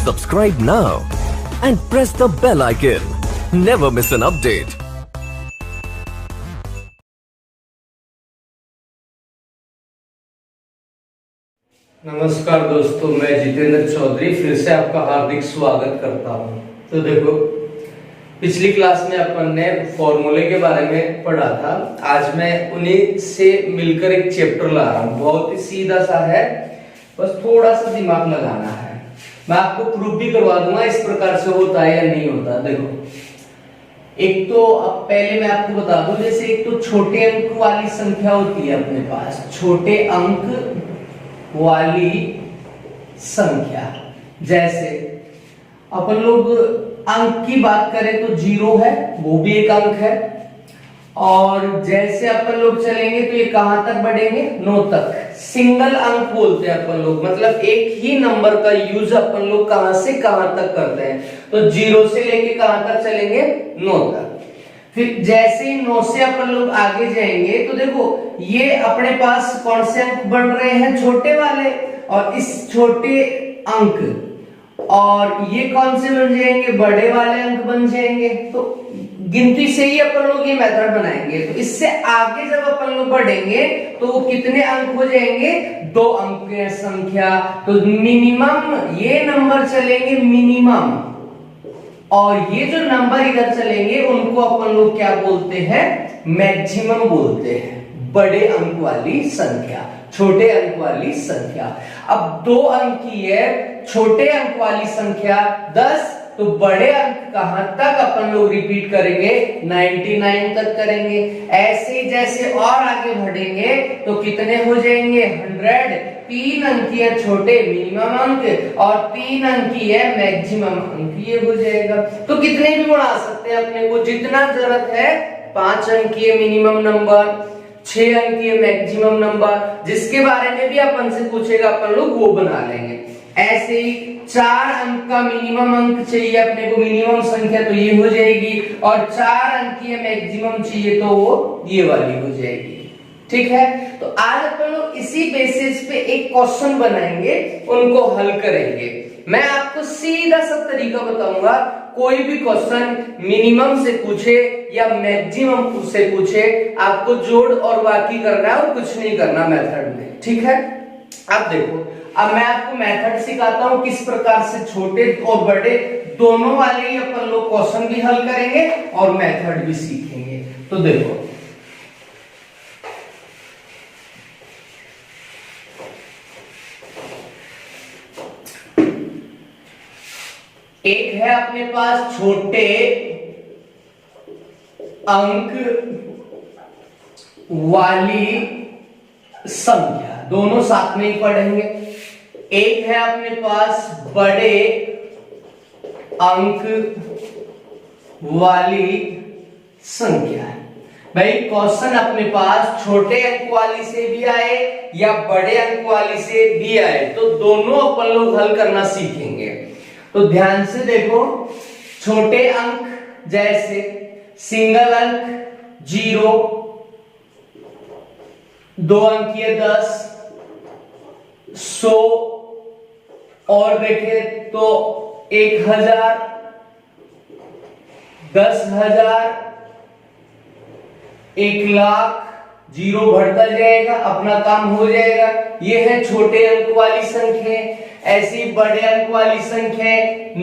Subscribe now and press the bell icon. Never miss an update. नमस्कार दोस्तों, मैं जितेंद्र चौधरी फिर से आपका हार्दिक स्वागत करता हूं। तो देखो, पिछली क्लास में अपन ने फॉर्मूले के बारे में पढ़ा था। आज मैं उन्हीं से मिलकर एक चैप्टर ला रहा हूं। बहुत ही सीधा सा है, बस थोड़ा सा दिमाग लगाना है। मैं आपको प्रूफ भी करवा दूंगा इस प्रकार से होता है या नहीं होता। देखो, एक तो अब पहले मैं आपको बता दूं, जैसे एक तो छोटे अंक वाली संख्या होती है अपने पास, छोटे अंक वाली संख्या। जैसे अपन लोग अंक की बात करें तो 0 है, वो भी एक अंक है। और जैसे अपन लोग चलेंगे तो ये कहां तक बढ़ेंगे? 9 तक। सिंगल अंक बोलते हैं अपन लोग, मतलब एक ही नंबर का यूज अपन लोग कहां से कहां तक करते हैं। तो 0 से लेके कहां तक चलेंगे? 9 तक। फिर जैसे ही 9 से अपन लोग आगे जाएंगे तो देखो, ये अपने पास कौन से अंक बन रहे हैं? छोटे वाले। और इस छोटे अंक और ये कौन से बन जाएंगे? बड़े वाले अंक बन जाएंगे। तो गिनती से ही अपन लोग ये मेथड बनाएंगे। तो इससे आगे जब अपन लोग बढ़ेंगे तो वो कितने अंक हो जाएंगे? 2 अंक की संख्या। तो मिनिमम ये नंबर चलेंगे मिनिमम, और ये जो नंबर इधर चलेंगे उनको अपन लोग क्या बोलते हैं? मैक्सिमम बोलते हैं। बड़े अंक वाली संख्या, छोटे अंक वाली संख्या। अब 2 अंक की है छोटे अंक वाली संख्या 10, तो बड़े अंक कहां तक अपन लोग रिपीट करेंगे? 99 तक करेंगे। ऐसे ही जैसे और आगे बढ़ेंगे तो कितने हो जाएंगे? 100। 3 अंकी है छोटे मिनिमम अंक और 3 अंकी है मैक्सिमम अंक, ये हो जाएगा। तो कितने भी बढ़ा सकते हैं अपने को जितना जरूरत है। 5 अंकी है मिनिमम नंबर, 6 अंकी है मैक्सिमम नंबर। जिसके बारे में भी अपन से पूछेगा अपन लोग वो बना लेंगे। ऐसे ही 4 अंक का मिनिमम अंक चाहिए अपने को, मिनिमम संख्या, तो ये हो जाएगी। और 4 अंक की मैक्सिमम चाहिए तो वो ये वाली हो जाएगी। ठीक है, तो आज अपन लोग इसी बेसिस पे एक क्वेश्चन बनाएंगे, उनको हल करेंगे। मैं आपको सीधा सा तरीका बताऊंगा। कोई भी क्वेश्चन मिनिमम से पूछे या मैक्सिमम से पूछे, आपको जोड़ और बाकी करना है और कुछ नहीं करना मेथड में। ठीक है, अब देखो, अब मैं आपको मेथड सिखाता हूं किस प्रकार से छोटे और बड़े दोनों वाले ही अपन लोग क्वेश्चन भी हल करेंगे और मेथड भी सीखेंगे। तो देखो, एक है अपने पास छोटे अंक वाली संख्या, दोनों साथ में ही पढ़ेंगे। एक है अपने पास बड़े अंक वाली संख्या। भाई क्वेश्चन अपने पास छोटे अंक वाली से भी आए या बड़े अंक वाली से भी आए, तो दोनों अपन लोग हल करना सीखेंगे। तो ध्यान से देखो, छोटे अंक जैसे सिंगल अंक 0, 2 अंकीय 10, 100, और देखें तो 1000, 10,000, 1,00,000, 0 बढ़ता जाएगा, अपना काम हो जाएगा। ये है छोटे अंक वाली संख्या। ऐसी बड़े अंक वाली संख्या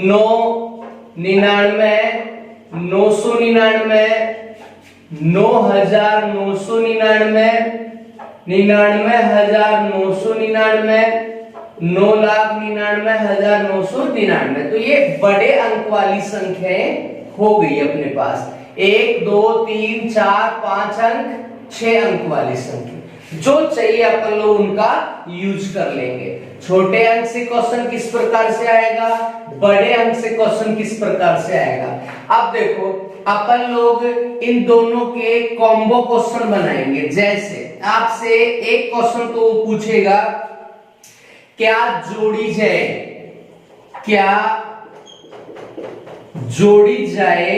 999, 999, 9,999, 99,999, 9,99,999। तो ये बड़े अंक वाली संख्याएं हो गई अपने पास। 1, 2, 3, 4, 5 अंक, 6 अंक वाली संख्या। जो चाहिए अपन लोग उनका यूज कर लेंगे। छोटे अंक से क्वेश्चन किस प्रकार से आएगा, बड़े अंक से क्वेश्चन किस प्रकार से आएगा। अब देखो, अपन लोग इन दोनों के कॉम्बो क्वेश्चन बनाएंगे। जैसे आपसे एक क्वेश्चन तो पूछेगा, क्या जोड़ी जाए, क्या जोड़ी जाए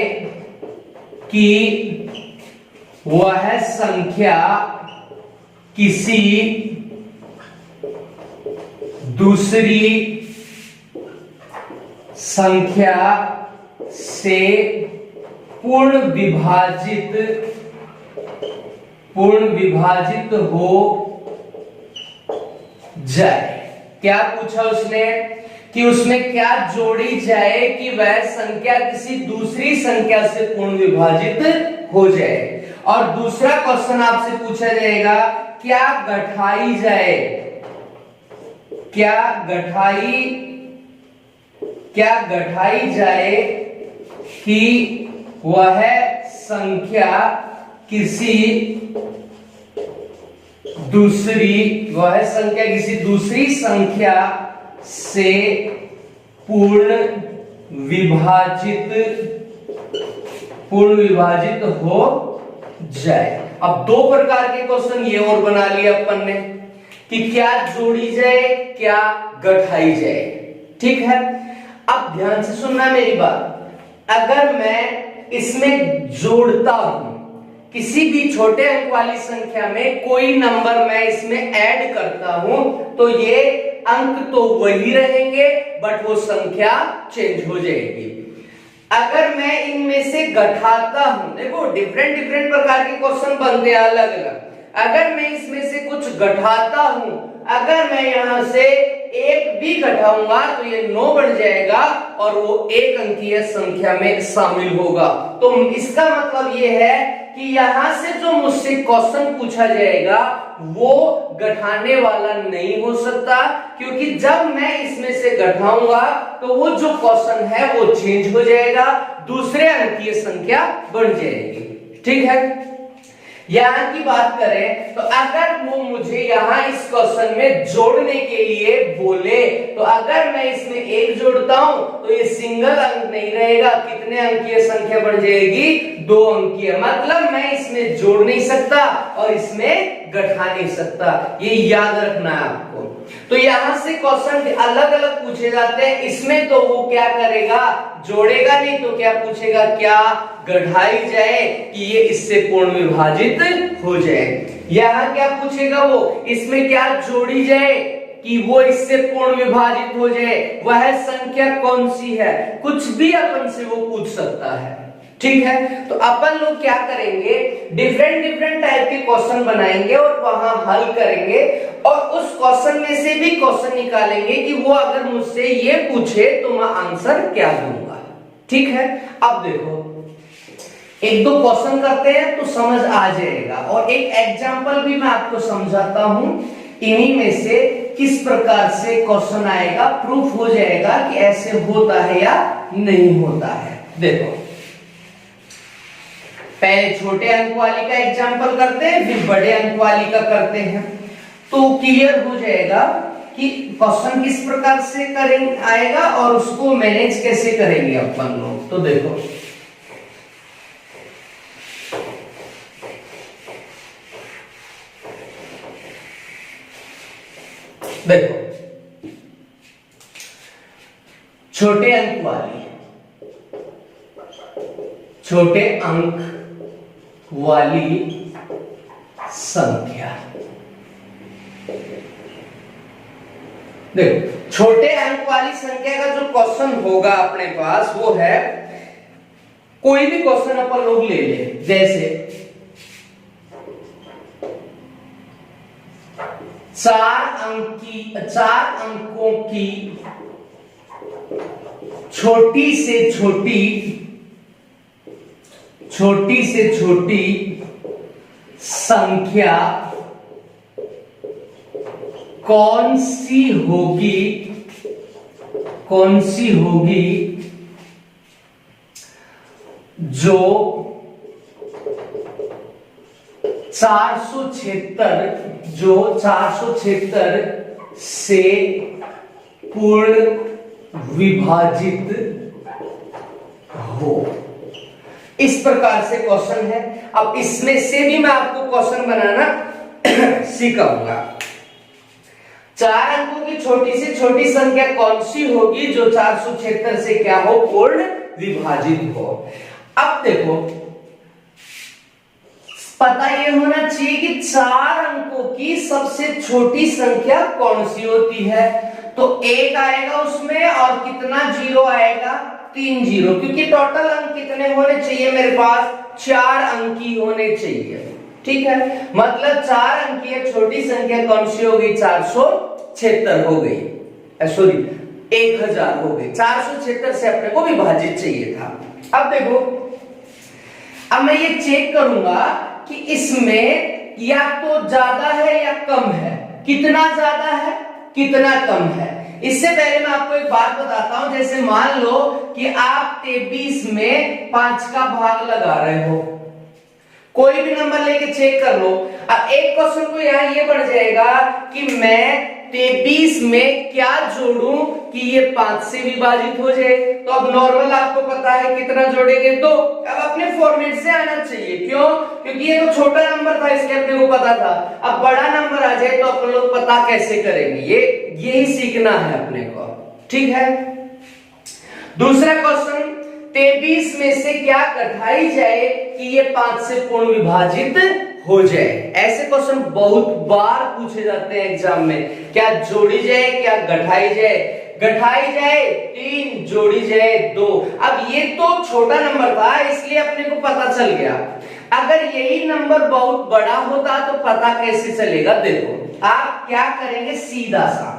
कि वह संख्या किसी दूसरी संख्या से पूर्ण विभाजित हो जाए। क्या पूछा उसने कि उसमें क्या जोड़ी जाए कि वह संख्या किसी दूसरी संख्या से पूर्ण विभाजित हो जाए। और दूसरा क्वेश्चन आपसे पूछा जाएगा क्या गठाई जाए, क्या गठाई जाए कि वह संख्या किसी दूसरी संख्या से पूर्ण विभाजित हो जाए। अब दो प्रकार के क्वेश्चन ये और बना लिया अपन ने कि क्या जोड़ी जाए, क्या गठाई जाए। ठीक है, अब ध्यान से सुनना मेरी बात। अगर मैं इसमें जोड़ता हूं, किसी भी छोटे अंक वाली संख्या में कोई नंबर मैं इसमें ऐड करता हूं, तो ये अंक तो वही रहेंगे बट वो संख्या चेंज हो जाएगी। अगर मैं इनमें से घटाता हूं, देखो डिफरेंट प्रकार के क्वेश्चन बनते हैं अलग अलग। अगर मैं इसमें से कुछ घटाता हूं, अगर मैं यहां से एक भी घटाऊंगा तो ये 9 बढ़ जाएगा और वो एक अंकीय संख्या में शामिल होगा। तो इसका मतलब ये है कि यहां से जो मुझसे क्वेश्चन पूछा जाएगा वो घटाने वाला नहीं हो सकता, क्योंकि जब मैं इसमें से घटाऊंगा तो वो जो क्वेश्चन है वो चेंज हो जाएगा, दूसरे अंकीय संख्या बन जाएगी। ठीक है, यहां की बात करें तो अगर वो मुझे यहां इस क्वेश्चन में जोड़ने के लिए बोले तो अगर मैं इसमें एक जोड़ता हूं तो ये सिंगल अंक नहीं रहेगा, कितने अंकीय संख्या बन जाएगी, 2 अंकीय। मतलब मैं इसमें जोड़ नहीं सकता और इसमें घटा नहीं सकता, ये याद रखना है आपको। तो यहां से क्वेश्चन अलग अलग पूछे जाते हैं। इसमें तो वो क्या करेगा, जोड़ेगा नहीं तो क्या पूछेगा, क्या गढ़ाई जाए कि ये इससे पूर्ण विभाजित हो जाए। यहां क्या पूछेगा वो, इसमें क्या जोड़ी जाए कि वो इससे पूर्ण विभाजित हो जाए, वह संख्या कौन सी है, कुछ भी अपन से वो पूछ सकता है। ठीक है, तो अपन लोग क्या करेंगे, डिफरेंट टाइप के क्वेश्चन बनाएंगे और वहां हल करेंगे और उस क्वेश्चन में से भी क्वेश्चन निकालेंगे कि वो अगर मुझसे ये पूछे तो मैं आंसर क्या दूंगा। ठीक है, अब देखो एक दो क्वेश्चन करते हैं तो समझ आ जाएगा और एक एग्जांपल भी मैं आपको समझाता हूं, इन्हीं में से किस प्रकार से क्वेश्चन आएगा, प्रूफ हो जाएगा कि ऐसे होता है या नहीं होता है। देखो पहले छोटे अंक वाली का एग्जांपल करते हैं, फिर बड़े अंक वाली का करते हैं, तो क्लियर हो जाएगा कि क्वेश्चन किस प्रकार से करेंगे आएगा और उसको मैनेज कैसे करेंगे अपन लोग। तो देखो छोटे अंक वाली संख्या, देखो छोटे अंक वाली संख्या का जो क्वेश्चन होगा अपने पास वो है, कोई भी क्वेश्चन अपन लोग ले ले, जैसे 4 अंकों की छोटी से छोटी संख्या कौन सी होगी जो 476 से पूर्ण विभाजित हो। इस प्रकार से क्वेश्चन है। अब इसमें से भी मैं आपको क्वेश्चन बनाना सिखाऊंगा। 4 अंकों की छोटी से छोटी संख्या कौन सी होगी जो 476 से क्या हो, पूर्ण विभाजित हो। अब देखो पता ये होना चाहिए कि 4 अंकों की सबसे छोटी संख्या कौन सी होती है। तो 1 आएगा उसमें और कितना जीरो आएगा, 3 जीरो, क्योंकि टोटल अंक कितने होने चाहिए मेरे पास, 4 अंकी होने चाहिए। ठीक है, मतलब 4 अंकीय छोटी संख्या कौन सी हो गई, 476 हो गई, सॉरी 1000 हो गई। 476 से अपने को विभाजित चाहिए था। अब देखो, अब मैं ये चेक करूंगा कि इसमें या तो ज्यादा है या कम है, कितना ज्यादा है कितना कम है। इससे पहले मैं आपको एक बात बताता हूं, जैसे मान लो कि आप 23 में 5 का भाग लगा रहे हो, कोई भी नंबर लेके चेक कर लो। अब एक क्वेश्चन को यहां ये बढ़ जाएगा कि मैं 23 में क्या जोड़ूं कि ये 5 से विभाजित हो जाए। तो अब नॉर्मल आपको पता है कितना जोड़ेंगे, 2। अब अपने फॉर्मेट से आना चाहिए, क्यों, क्योंकि ये तो छोटा नंबर था इसलिए अपने को पता था। अब बड़ा नंबर आ जाए तो अपन लोग पता कैसे करेंगे, यही सीखना है अपने को। ठीक है, दूसरा क्वेश्चन, 23 में से क्या घटाई जाए कि ये 5 से पूर्ण विभाजित हो जाए। ऐसे क्वेश्चन बहुत बार पूछे जाते हैं एग्जाम में, क्या जोड़ी जाए क्या घटाई जाए। घटाई जाए 3, जोड़ी जाए 2। अब ये तो छोटा नंबर था इसलिए अपने को पता चल गया, अगर यही नंबर बहुत बड़ा होता तो पता कैसे चलेगा। देखो आप क्या करेंगे, सीधा सा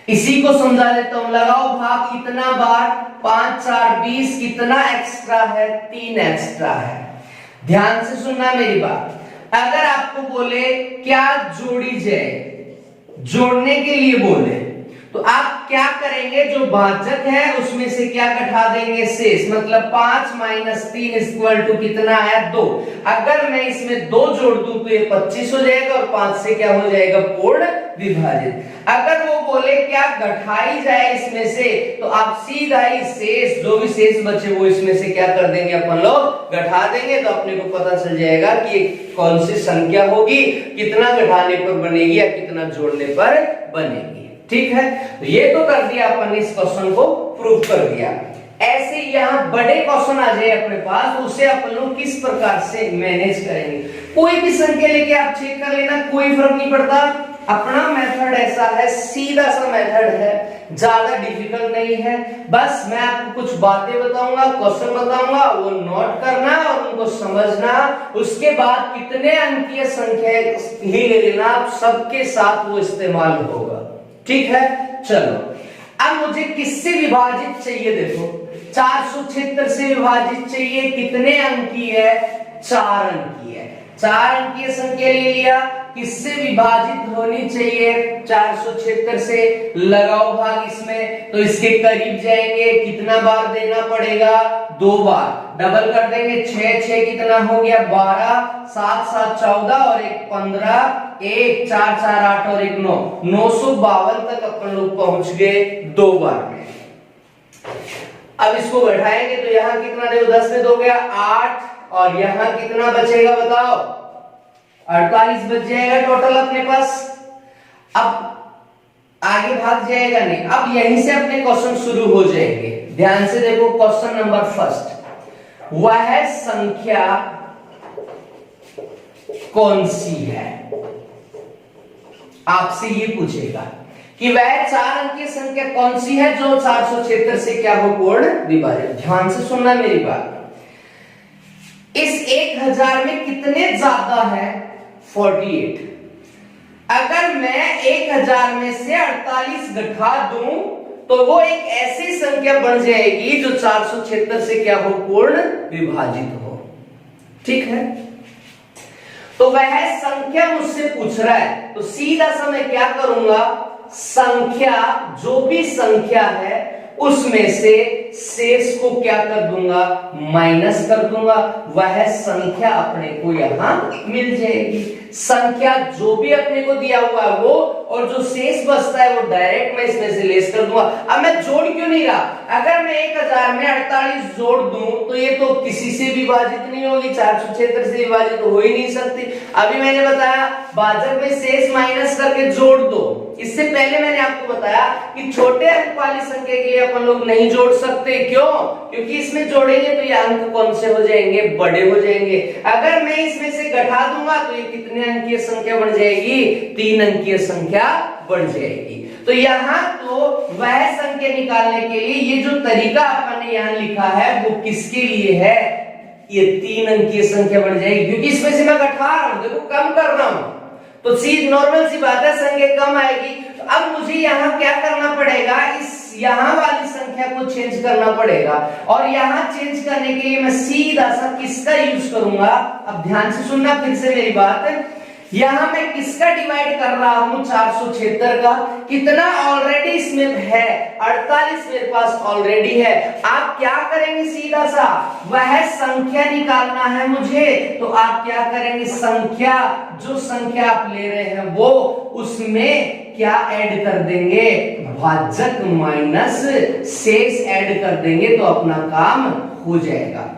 इसी को समझा देता हूं। लगाओ भाग, इतना बार 5 4 20, कितना एक्स्ट्रा है, 3 एक्स्ट्रा है। ध्यान से सुनना मेरी बात, अगर आपको बोले क्या जोड़ी जाए, जोड़ने के लिए बोले, तो आप क्या करेंगे, जो भाजक है उसमें से क्या घटा देंगे, शेष, मतलब 5 - 3 = कितना है, 2। अगर मैं इसमें 2 जोड़ दूं तो ये 25 हो जाएगा और 5 से क्या हो जाएगा, पूर्ण विभाजित। अगर वो बोले क्या घटाई जाए इसमें से, तो आप सीधा ही शेष, जो भी शेष बचे वो इसमें से क्या कर देंगे, अपन लोग घटा देंगे। तो अपने को पता चल जाएगा कि कौन सी संख्या होगी, कितना घटाने पर बनेगी या कितना जोड़ने पर बनेगी। ठीक है, तो ये तो कर दिया अपन ने, इस क्वेश्चन को प्रूव कर दिया। ऐसे यहाँ बड़े क्वेश्चन आ जाए अपने पास, उसे अपन लोग किस प्रकार से मैनेज करेंगे। कोई भी संख्या लेके आप चेक कर लेना, कोई फर्क नहीं पड़ता। अपना मेथड ऐसा है, सीधा सा मेथड है, ज्यादा डिफिकल्ट नहीं है। बस मैं आपको कुछ बातें बताऊंगा, क्वेश्चन बताऊंगा, वो नोट करना और उनको समझना। उसके बाद कितने अंकीय संख्या ही ले लेना, आप सबके साथ वो इस्तेमाल होगा। ठीक है, चलो अब मुझे किससे विभाजित चाहिए, देखो 476 से विभाजित चाहिए, कितने अंकी है, 4 अंकी है। 4 अंकीय संख्या ले लिया, किससे विभाजित होनी चाहिए, 476 से। लगाओ भाग इसमें, तो इसके करीब जाएंगे, कितना बार देना पड़ेगा, 2 बार। डबल कर देंगे, 6 6 कितना हो गया, 12, 7 7 14 और 1 15, 1 4 4 8 और 1 9, 952 तक अपन लोग पहुंच गए 2 बार में। अब इसको बैठाएंगे तो यहाँ कितना देखो, 10 में 2 गया 8, और यहाँ कितना बचेगा बताओ, 48 बच जाएगा टोटल अपने पास। अब आगे भाग जाएगा नहीं, अब यहीं से अपने क्वेश्चन शुरू हो जाएंगे। ध्यान से देखो, क्वेश्चन नंबर फर्स्ट, वह संख्या कौन सी है, आपसे ये पूछेगा कि वह 4 अंकीय संख्या कौन सी है जो 476 से क्या हो, पूर्ण विभाजित। ध्यान से सुनना मेरी बात, इस 1000 में कितने ज्यादा है, 48। अगर मैं 1000 में से 48 घटा दूं तो वो एक ऐसी संख्या बन जाएगी जो 476 से क्या हो, पूर्ण विभाजित हो। ठीक है, तो वह संख्या मुझसे पूछ रहा है, तो सीधा सा मैं क्या करूंगा, संख्या, जो भी संख्या है उसमें से शेष को क्या कर दूंगा, माइनस कर दूंगा। वह संख्या अपने को यहां मिल जाएगी। संख्या जो भी अपने को दिया हुआ है वो, और जो शेष बचता है वो डायरेक्ट मैं इसमें से लेस कर दूंगा। अब मैं जोड़ क्यों नहीं रहा, अगर मैं 1000 में 48 जोड़ दूं तो ये तो किसी से विभाजित नहीं होगी, 476 से विभाजित तो हो ही नहीं सकती। अभी मैंने बताया भाजक में शेष माइनस करके जोड़ दो। इससे पहले मैंने आपको बताया कि छोटे अंक वाली संख्या के लिए अपन लोग नहीं जोड़ सकते, क्यों, क्योंकि इसमें जोड़ेंगे तो ये अंक कौन से हो जाएंगे, बड़े हो जाएंगे। अगर मैं इसमें से घटा दूंगा तो ये कितने अंकीय संख्या बन जाएगी, 3 अंकीय संख्या बन जाएगी। तो यहाँ तो वह संख्या निकालने के लिए ये जो तरीका अपन ने यहाँ लिखा है वो किसके लिए है, ये 3 अंकीय संख्या बन जाएगी, क्योंकि इसमें से मैं घटा रहा हूं, देखो कम कर रहा हूं, तो सीधी नॉर्मल सी बात है, संख्या कम आएगी। तो अब मुझे यहाँ क्या करना पड़ेगा, इस यहाँ वाली संख्या को चेंज करना पड़ेगा, और यहाँ चेंज करने के लिए मैं सीधा सा किसका यूज करूंगा, अब ध्यान से सुनना फिर से मेरी बात, यहां मैं किसका डिवाइड कर रहा हूं, 476 का, कितना ऑलरेडी इसमें है, 48 मेरे पास ऑलरेडी है। आप क्या करेंगे, सीधा सा वह संख्या निकालना है मुझे, तो आप क्या करेंगे, संख्या जो संख्या आप ले रहे हैं वो उसमें क्या ऐड कर देंगे, भाजक माइनस शेष ऐड कर देंगे, तो अपना काम हो जाएगा।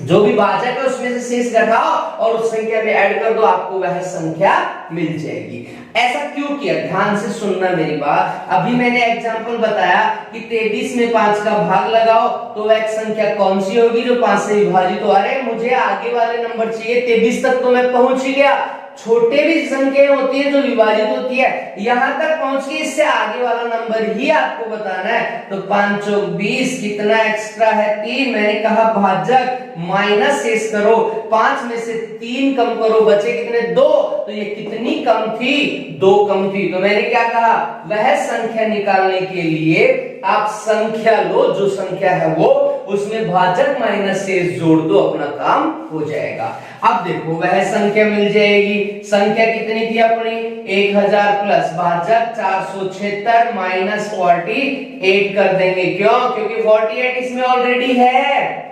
जो भी भाजक है उसमें से शेष घटाओ और उस संख्या में ऐड कर दो, आपको वह संख्या मिल जाएगी। ऐसा क्यों किया, ध्यान से सुनना मेरी बात। अभी मैंने एग्जांपल बताया कि 23 में 5 का भाग लगाओ तो वह एक संख्या कौन सी होगी जो 5 से विभाजित हो। अरे मुझे आगे वाले नंबर चाहिए, 23 तक तो मैं पहुंच ही गया, छोटे भी संख्याएं होती है जो विभाजित होती है, यहां तक पहुंच के इससे आगे वाला नंबर ही आपको बताना है। तो 5 चौक 20, कितना एक्स्ट्रा है 3, मैंने कहा भाजक माइनस शेष करो, 5 में से 3 कम करो, बचे कितने 2, तो ये कितनी कम थी, 2 कम थी। तो मैंने क्या कहा, वह संख्या निकालने के लिए आप संख्या लो, जो संख्या है वो उसमें भाजक माइनस शेष जोड़ दो, अपना काम हो जाएगा। अब देखो वह संख्या मिल जाएगी, संख्या कितनी थी अपनी 1000 प्लस भाजक 476 माइनस 48 कर देंगे, क्यों, क्योंकि 48 इसमें ऑलरेडी है,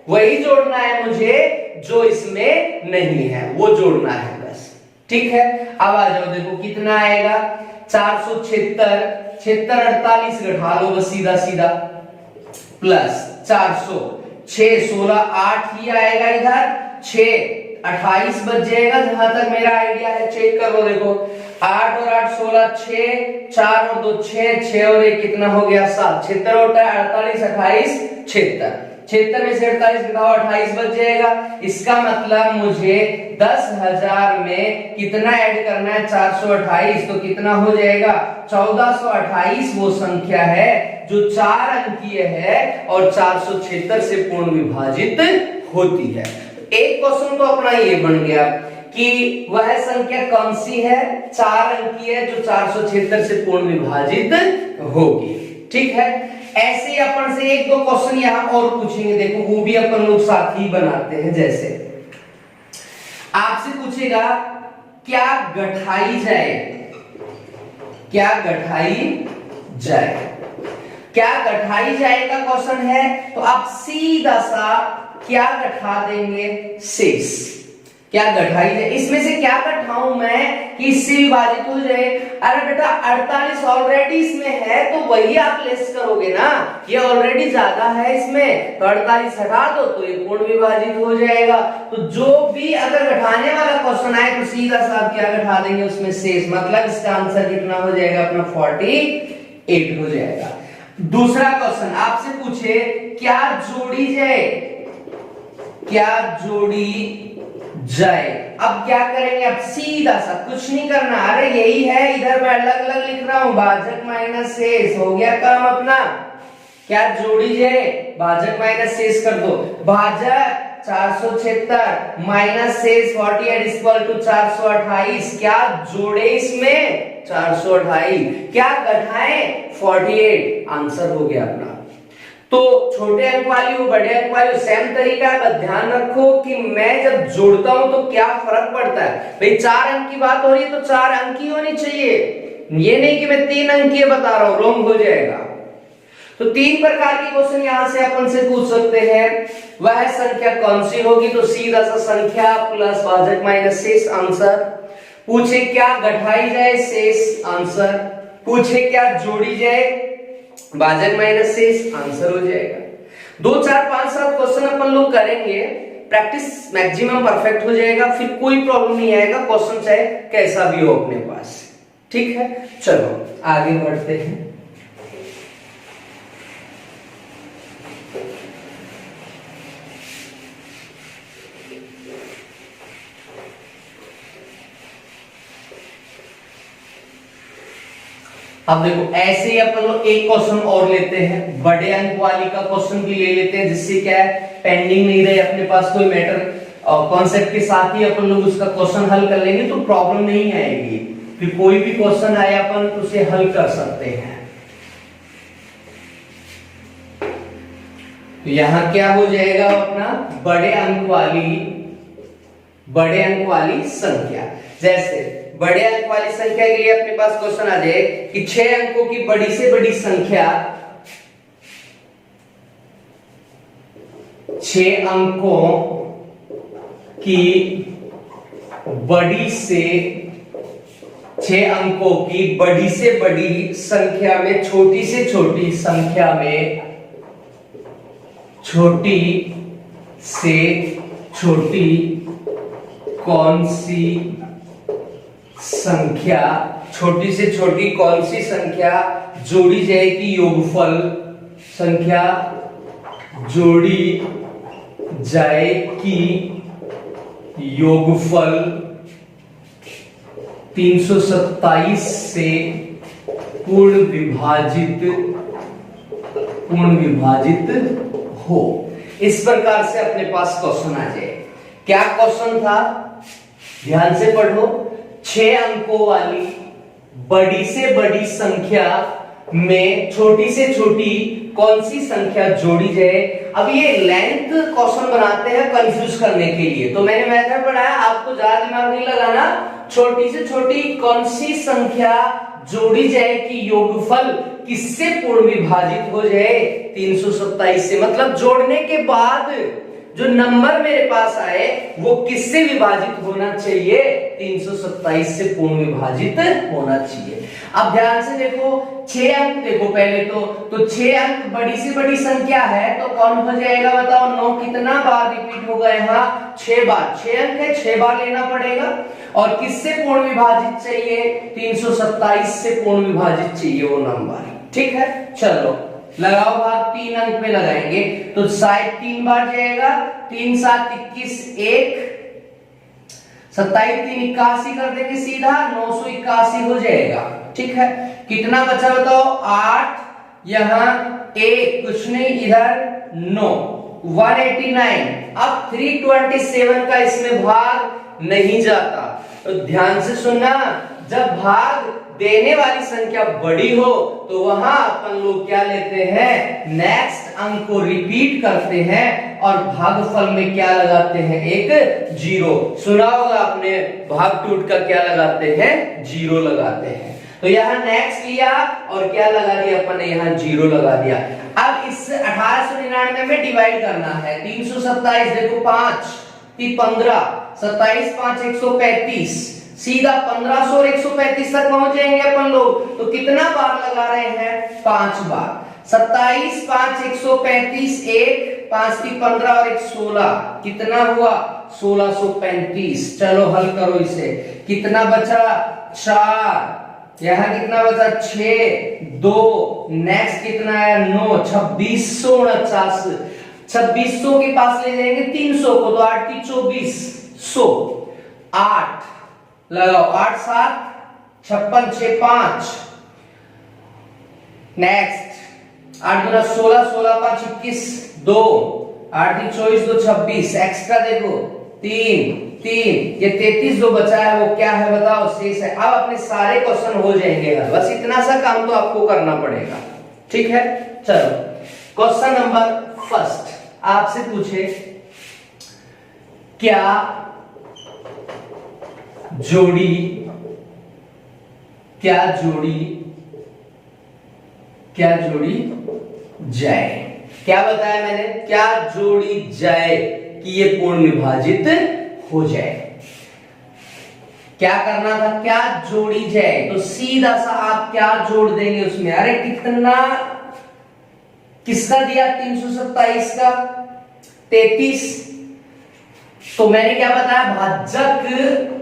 वही जोड़ना है मुझे जो इसमें नहीं है, वो जोड़ना है बस, ठीक है। अब आ जाओ, देखो कितना आएगा 476, 48 घटा लो बस सीधा सीधा, प्लस 400, 6 16 8 ही आएगा, इधर 6 28 बच जाएगा, जहां तक मेरा आइडिया है, चेक कर लो, देखो 8 और 8 16, 6 4 और 2 6, 6 और 1 कितना हो गया 7, 76 होता है, 48 28 76, 76 में से 48 घटाओ 28 बच जाएगा। इसका मतलब मुझे 10,000 में कितना ऐड करना है, 428, तो कितना हो जाएगा 1428, वो संख्या है जो 4 अंकीय है और 476 से पूर्ण विभाजित होती है। एक क्वेश्चन तो अपना ये बन गया कि वह संख्या कौन सी है, 4 अंकीय है जो 476 से पूर्ण विभाजित होगी, ठीक है। ऐसे ही अपन से 1-2 क्वेश्चन यहां और पूछेंगे, देखो वो भी अपन लोग साथ ही बनाते हैं। जैसे आपसे पूछेगा क्या गठाई जाए, क्या गठाई जाए, क्या गठाई जाए का क्वेश्चन है, तो आप सीधा सा क्या गठा देंगे, शेष, क्या गठाई जाए, इसमें से क्या गठाऊं मैं कि इससे विभाजित हो जाए। अरे बेटा 48 ऑलरेडी इसमें है, तो वही आप लेस करोगे ना, ये ऑलरेडी ज्यादा है इसमें, तो 48 हटा दो तो ये पूर्ण विभाजित हो जाएगा। तो जो भी अगर घटाने वाला क्वेश्चन आए तो सीधा सा आप क्या घटा देंगे उसमें शेष, मतलब इसका आंसर कितना हो जाएगा अपना 48 हो जाएगा। दूसरा क्वेश्चन आपसे पूछे क्या जोड़ी जाए, क्या जोड़ी जाए, अब क्या करेंगे, अब सीधा सा कुछ नहीं करना, अरे यही है, इधर मैं अलग अलग लिख रहा हूं, भाजक माइनस शेष, हो गया काम अपना। क्या जोड़ी जाए, भाजक माइनस शेष कर दो, भाजक 476 माइनस शेष 48 इक्वल टू 428, क्या जोड़े इसमें 428, क्या घटाएं 48, आंसर हो गया अपना। तो छोटे अंक वाली हो बड़े अंक वाली हो सेम तरीका है, ध्यान रखो कि मैं जब जोड़ता हूं तो क्या फर्क पड़ता है। भाई 4 अंक की बात हो रही है तो 4 अंक ही होनी चाहिए, ये नहीं कि मैं 3 अंक की बता रहा हूं, रॉन्ग हो जाएगा। तो 3 प्रकार के क्वेश्चन यहां से अपन से पूछ सकते हैं। वह संख्या कौन सी होगी, तो सीधा सा संख्या प्लस भाजक माइनस शेष, आंसर। पूछे क्या घटाई जाए, शेष, आंसर। पूछे क्या जोड़ी जाए, भाजक माइनस शेष, आंसर हो जाएगा। 2 4 5 7 क्वेश्चन अपन लोग करेंगे, प्रैक्टिस मैक्सिमम परफेक्ट हो जाएगा, फिर कोई प्रॉब्लम नहीं आएगा, क्वेश्चन चाहे कैसा भी हो अपने पास, ठीक है। चलो आगे बढ़ते हैं। अब देखो ऐसे ही अपन लोग एक क्वेश्चन और लेते हैं, बड़े अंक वाली का क्वेश्चन भी ले लेते हैं, जिससे क्या है पेंडिंग नहीं रहे अपने पास कोई मैटर, कॉन्सेप्ट के साथ ही अपन लोग उसका क्वेश्चन हल कर लेंगे तो प्रॉब्लम नहीं आएगी। फिर कोई भी क्वेश्चन आए अपन तो उसे हल कर सकते हैं। तो यहां क्या हो जाएगा अपना बड़े अंक वाली संख्या। जैसे बड़े अंक वाली संख्या के लिए अपने पास क्वेश्चन आ जाए कि 6 अंकों की बड़ी से बड़ी संख्या, 6 अंकों की बड़ी से बड़ी संख्या में छोटी से छोटी संख्या में छोटी से छोटी कौन सी संख्या, छोटी से छोटी कौन सी संख्या जोड़ी जाएगी योगफल, संख्या जोड़ी जाएगी योगफल 327 से पूर्ण विभाजित हो। इस प्रकार से अपने पास क्वेश्चन आ जाए। क्या क्वेश्चन था, ध्यान से पढ़ो। 6 अंकों वाली बड़ी से बड़ी संख्या में छोटी से छोटी कौन सी संख्या जोड़ी जाए। अब ये लेंथ क्वेश्चन बनाते हैं कंफ्यूज करने के लिए, तो मैंने मेथड पढ़ाया, आपको ज्यादा दिमाग नहीं लगाना। छोटी से छोटी कौन सी संख्या जोड़ी जाए कि योगफल किससे पूर्ण विभाजित हो जाए 327 से, मतलब जोड़ने के बाद जो नंबर मेरे पास आए वो किससे विभाजित होना चाहिए, 327 से पूर्ण विभाजित होना चाहिए। अब ध्यान से देखो 6 अंक, देखो पहले तो 6 अंक बड़ी से बड़ी संख्या है तो कौन हो जाएगा बताओ, 9 कितना बार रिपीट होगा यहाँ, 6 बार। 6 अंक है, 6 बार लेना पड़ेगा। और किससे पूर्ण विभाजित चाहिए, 327 से पूर्ण विभाजित चाहिए वो नंबर। ठीक है, चलो लगाओ भाग, 3 अंक में लगाएंगे तो शायद 3 बार जाएगा, 3 7 21, 1 27 3 81 कर देंगे सीधा, 981 हो जाएगा। ठीक है, कितना बचा बताओ, 8, यहाँ 1 कुछ नहीं, इधर 9, 189। अब 327 का इसमें भाग नहीं जाता, तो ध्यान से सुनना, जब भाग देने वाली संख्या बड़ी हो तो वहां अपन लोग क्या लेते हैं, नेक्स्ट अंक को रिपीट करते हैं और भागफल में क्या लगाते हैं, एक 0। सुना होगा आपने, भाग टूट का क्या लगाते हैं, 0 लगाते हैं। तो यहाँ नेक्स्ट लिया और क्या लगा दिया अपन ने, यहाँ 0 लगा दिया। अब इस 1899 में डिवाइड करना है, 327 देखो 5 3 15, 27 5 135, सीधा 1500 और 135 तक पहुंच जाएंगे अपन लोग। तो कितना बार लगा रहे हैं, 5 बार। 27 5 135, 1 5 3 15 और 1 16, कितना हुआ 1635। चलो हल करो इसे, कितना बचा 4, यहाँ कितना बचा 6 2, नेक्स्ट कितना है 9, 2649। 2600 के पास ले जाएंगे 300 को, तो 8 3 24 100, 8 लगाओ, 8 7 56 6 5, नेक्स्ट 8 गुना 16, 16 5 21 2, 8 3 24 2 26, एक्स्ट्रा देखो 3 3, ये 33 जो बचा है वो क्या है बताओ, शेष है। अब अपने सारे क्वेश्चन हो जाएंगे, बस इतना सा काम तो आपको करना पड़ेगा। ठीक है, चलो क्वेश्चन नंबर फर्स्ट आपसे पूछे, क्या जोड़ी जाए, क्या बताया मैंने, क्या जोड़ी जाए कि ये पूर्ण विभाजित हो जाए। क्या करना था, क्या जोड़ी जाए, तो सीधा सा आप क्या जोड़ देंगे उसमें, अरे कितना, किसका दिया 327 का 33, तो मैंने क्या बताया, भाजक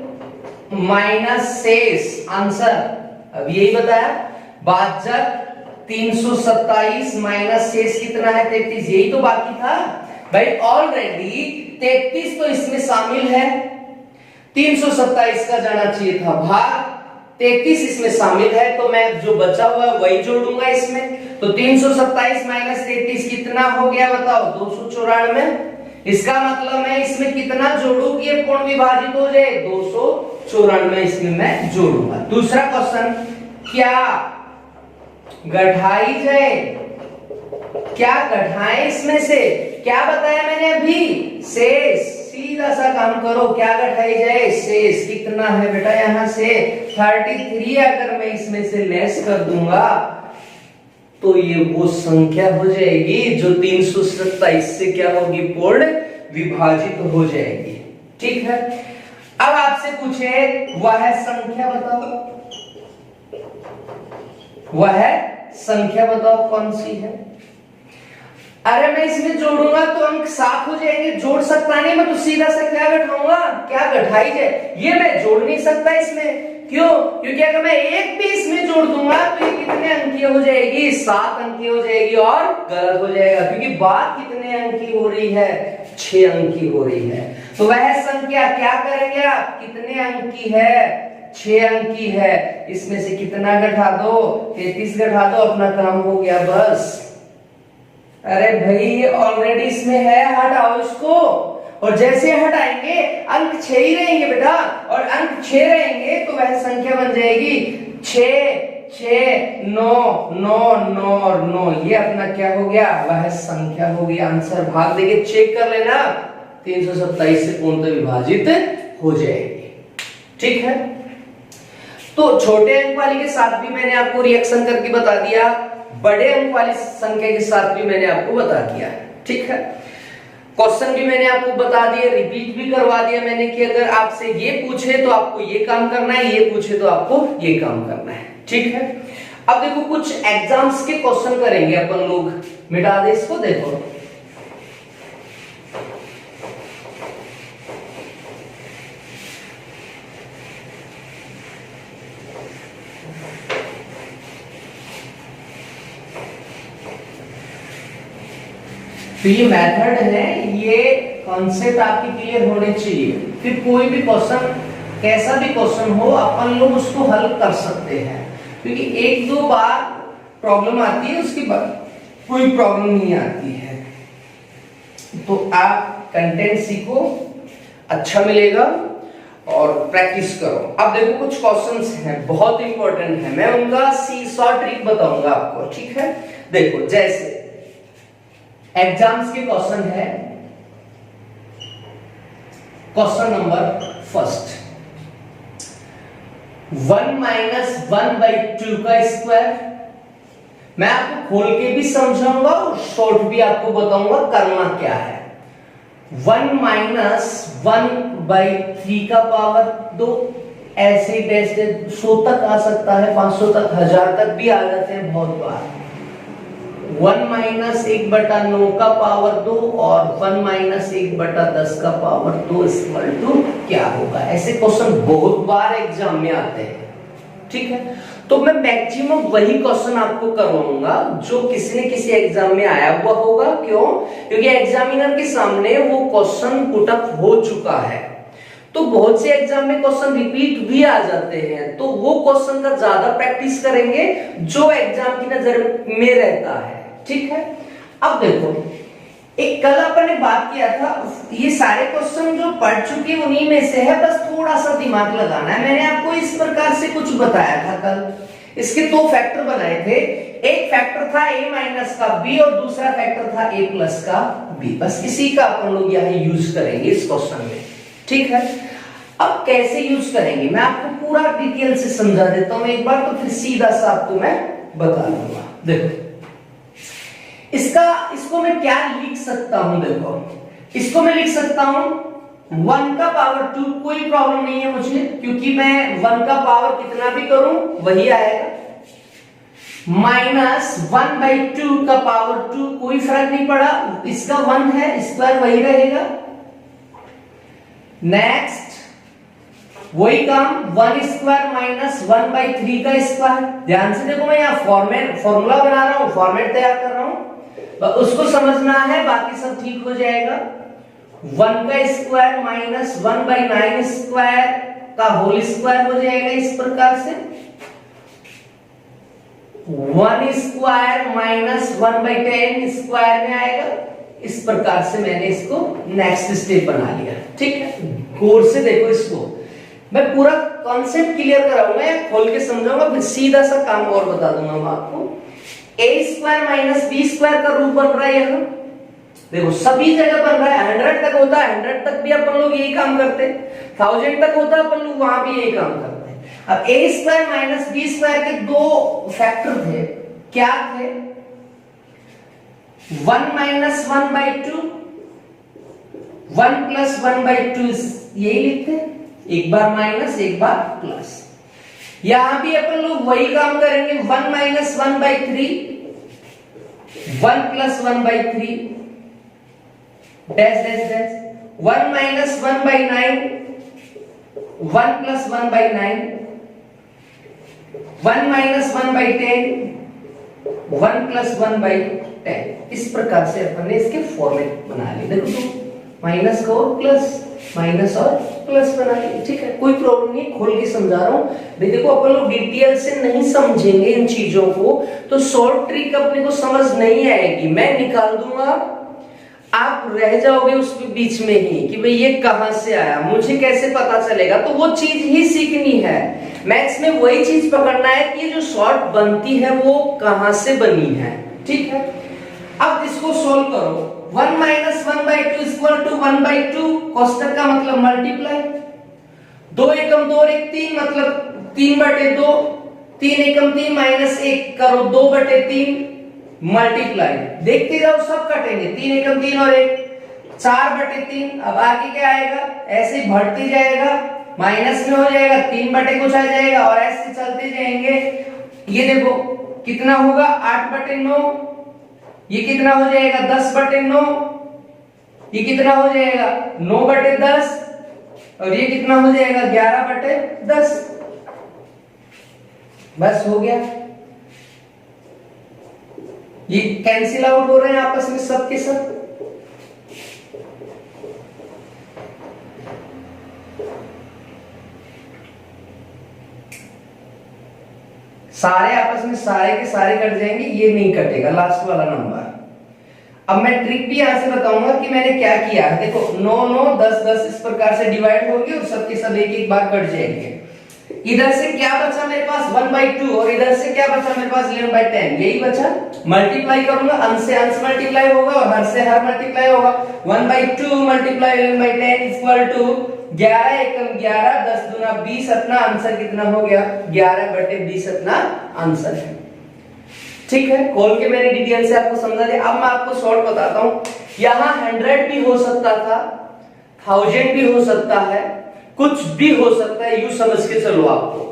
माइनस शेष, आंसर अब यही बताया, भाजक 327 माइनस शेष कितना है 33, यही तो बाकी था भाई। ऑलरेडी 33 तो इसमें शामिल है, 327 का जाना चाहिए था भाग 33 इसमें शामिल है, तो मैं जो बचा हुआ है वही जोड़ूंगा इसमें। तो 327 माइनस 33 कितना हो गया बताओ? 294। इसका मतलब मैं इसमें कितना जोड़ू कि ये पूर्ण विभाजित हो जाए? 294 इसमें मैं जोड़ूंगा। दूसरा क्वेश्चन, क्या गठाई जाए, क्या गठाएं इसमें से? क्या बताया मैंने अभी? शेष। सीधा सा काम करो, क्या गठाई जाए? शेष। कितना है बेटा यहां से? 33। अगर मैं इसमें से लेस कर दूंगा तो ये वो संख्या हो जाएगी जो 327 से क्या होगी? पूर्ण विभाजित हो जाएगी। ठीक है, अब आपसे पूछे वह संख्या बताओ, वह संख्या बताओ कौन सी है? अरे मैं इसमें जोड़ूंगा तो अंक 7 हो जाएंगे, जोड़ सकता नहीं मैं, तो सीधा सा क्या घटाऊंगा? क्या घटाई जाए? ये मैं जोड़ नहीं सकता इसमें। क्यों? क्योंकि अगर मैं एक भी इसमें जोड़ दूंगा तो ये कितने अंकीय हो जाएगी? 7 अंकीय हो जाएगी और गलत हो जाएगा, क्योंकि बात कितने अंक की हो रही है? 6 अंक की हो रही है। तो वह संख्या क्या करेंगे आप? कितने अंक की है? 6 अंक की है। इसमें से कितना घटा दो? 33 घटा दो, अपना काम हो गया बस। अरे भाई ये ऑलरेडी इसमें है, हटाओ इसको। और जैसे हटाएंगे अंक 6 ही रहेंगे बेटा, और अंक 6 रहेंगे तो वह संख्या बन जाएगी 6 6 9 9 9 और 9। ये अपना क्या हो गया? वह संख्या हो गई। आंसर भाग देके चेक कर लेना, 327 से पूर्णतः विभाजित हो जाएगी। ठीक है, तो छोटे अंक वाली के साथ भी मैंने आपको रिएक्शन करके बता दिया, बड़े अंक वाली संख्या के साथ भी मैंने आपको बता दिया। ठीक है, क्वेश्चन भी मैंने आपको बता दिया, रिपीट भी करवा दिया मैंने कि अगर आपसे ये पूछे तो आपको ये काम करना है, ये पूछे तो आपको ये काम करना है। ठीक है, अब देखो कुछ एग्जाम्स के क्वेश्चन करेंगे अपन लोग। मिटा दे इसको, देखो तो ये मेथड है, ये कॉन्सेप्ट आपकी क्लियर होने चाहिए। फिर कोई भी क्वेश्चन, कैसा भी क्वेश्चन हो, अपन लोग उसको हल कर सकते हैं, क्योंकि एक दो बार प्रॉब्लम आती है, उसके बाद कोई प्रॉब्लम नहीं आती है। तो आप कंटेंट सीखो, अच्छा मिलेगा और प्रैक्टिस करो। अब देखो कुछ क्वेश्चंस हैं, बहुत इंपॉर्टेंट है, मैं उनका सीसॉ ट्रिक बताऊंगा आपको। ठीक है, देखो जैसे एग्जाम्स के क्वेश्चन है, क्वेश्चन नंबर फर्स्ट, 1 - 1/2 का स्क्वायर। मैं आपको खोल के भी समझाऊंगा और शॉर्ट भी आपको बताऊंगा करना क्या है। 1 - 1/3 का पावर 2, ऐसे कैसे 100 तक आ सकता है, 500 तक, 1000 तक भी आ जाते हैं बहुत बार। 1 - 1/9 का पावर 2 और 1 - 1/10 का पावर 2 इक्वल टू क्या होगा? ऐसे क्वेश्चन बहुत बार एग्जाम में आते हैं। ठीक है, तो मैं मैक्सिमम वही क्वेश्चन आपको करवाऊंगा जो किसी न किसी एग्जाम में आया हुआ होगा। क्यों? क्योंकि एग्जामिनर के सामने वो क्वेश्चन पुट अप हो चुका है। तो बहुत से एग्जाम में क्वेश्चन रिपीट भी आ जाते हैं, तो वो क्वेश्चन का ज्यादा प्रैक्टिस करेंगे जो एग्जाम की नजर में रहता है। ठीक है, अब देखो एक कल अपन ने बात किया था, ये सारे क्वेश्चन जो पढ़ चुके उन्हीं में से है, बस थोड़ा सा दिमाग लगाना है। मैंने आपको इस प्रकार से कुछ बताया था कल। इसके 2 फैक्टर बनाए थे, एक फैक्टर था a- का b और दूसरा फैक्टर था a+ का b। बस इसी का अपन लोग यहाँ यूज करेंगे इस क्वेश्चन में। ठीक है, अब कैसे यूज करेंगे मैं आपको पूरा डिटेल से समझा देता हूं एक बार, तो फिर सीधा सा आपको मैं बता दूंगा। देखो इसको मैं क्या लिख सकता हूं? देखो इसको मैं लिख सकता हूं 1 का पावर 2, कोई प्रॉब्लम नहीं है मुझे, क्योंकि मैं 1 का पावर कितना भी करूं वही आएगा। -1/2 का पावर 2, कोई फर्क नहीं पड़ा, इसका 1 है, स्क्वायर वही रहेगा। नेक्स्ट वही काम, 1 स्क्वायर - 1/3 का स्क्वायर। ध्यान से देखो, मैं यहाँ फॉर्मूला बना रहा हूं, फॉर्मेट तैयार कर रहा हूं, उसको समझना है, बाकी सब ठीक हो जाएगा। 1 का स्क्वायर - 1/9 स्क्वायर का होल स्क्वायर हो जाएगा इस प्रकार से 1 स्क्वायर माइनस 1/10 स्क्वायर में आएगा। इस प्रकार से मैंने इसको नेक्स्ट स्टेप बना लिया। ठीक है, गौर से देखो इसको, मैं पूरा कॉन्सेप्ट क्लियर कराऊंगा या खोल के समझाऊंगा, फिर सीधा सा काम और बता दूंगा मैं आपको। a square minus b square का रूप बन रहा है यहाँ, देखो सभी जगह बन रहा है। 100 तक होता है, 100 तक भी अपन लोग यही काम करते हैं, 1000 तक होता है अपन लोग वहां भी यही काम करते हैं। अब a square minus b square के दो फैक्टर थे, क्या थे? 1 माइनस 1/2, 1 प्लस 1/2, यही लिखते हैं, एक बार माइनस एक बार प्लस। यहां भी अपन लोग वही काम करेंगे, 1 minus 1/3, 1 plus 1/3, dash dash dash, 1 minus 1/9, 1 plus 1/9, 1 minus 1/10, 1 plus 1/10। इस प्रकार से अपन ने इसके फॉर्मेट बना लिए। देखो तो माइनस का और प्लस, माइनस और प्लस बना लिए। ठीक है, कोई प्रॉब्लम नहीं, खोल के समझा रहा हूं। देखो अपन लोग डिटेल से नहीं समझेंगे इन चीजों को तो शॉर्ट ट्रिक अपने को समझ नहीं आएगी। मैं निकाल दूंगा, आप रह जाओगे उस बीच में ही कि भाई ये कहां से आया, मुझे कैसे पता चलेगा। तो वो चीज ही सीखनी है। मैथ्स में वही चीज पकड़ना है कि जो शॉर्ट बनती है वो कहां से बनी है। ठीक है, अब इसको सोल्व करो। 1 माइनस 1/2 इक्वल टू 1/2, कोष्टक का मतलब मल्टीप्लाई, 2 एकम 2 और 1 3 मतलब 3/2, 3 एकम 3 माइनस 1 करो 2/3 मल्टीप्लाई, देखते जाओ सब कटेंगे, 3 एकम 3 और 1 4/3। अब आगे क्या आएगा, ऐसे बढ़ते जाएगा, माइनस में हो जाएगा, 3 बटे कुछ आ जाएगा और ऐसे चलते जाएंगे। ये देखो कितना होगा 8/9, ये कितना हो जाएगा 10/9, ये कितना हो जाएगा 9/10 और ये कितना हो जाएगा 11/10। बस हो गया, ये कैंसिल आउट हो रहे हैं आपस में सब के सब। सारे आपस में सारे के सारे कट जाएंगे, ये नहीं कटेगा लास्ट वाला नंबर। अब मैं ट्रिक भी यहां से बताऊंगा कि मैंने क्या किया है। देखो 9 9 10 10 इस प्रकार से डिवाइड होंगे और सबके सब एक एक बार कट जाएंगे। इधर से क्या बचा मेरे पास 1/2 और इधर से क्या बचा मेरे पास 11/10, यही बचा। मल्टीप्लाई करूंगा, अंश से अंश मल्टीप्लाई होगा और हर से हर मल्टीप्लाई होगा। 1/2 मल्टीप्लाई 11/10 इक्वल टू 11 एकम 11, 10 दूना 20, अपना आंसर कितना हो गया 11/20 अपना आंसर है। ठीक है, खोल के मैंने डिटेल से आपको समझा दिया। अब मैं आपको शॉर्ट बताता हूं, यहां 100 भी हो सकता था, 1000 भी हो सकता है, कुछ भी हो सकता है, यूं समझ के चलो। आपको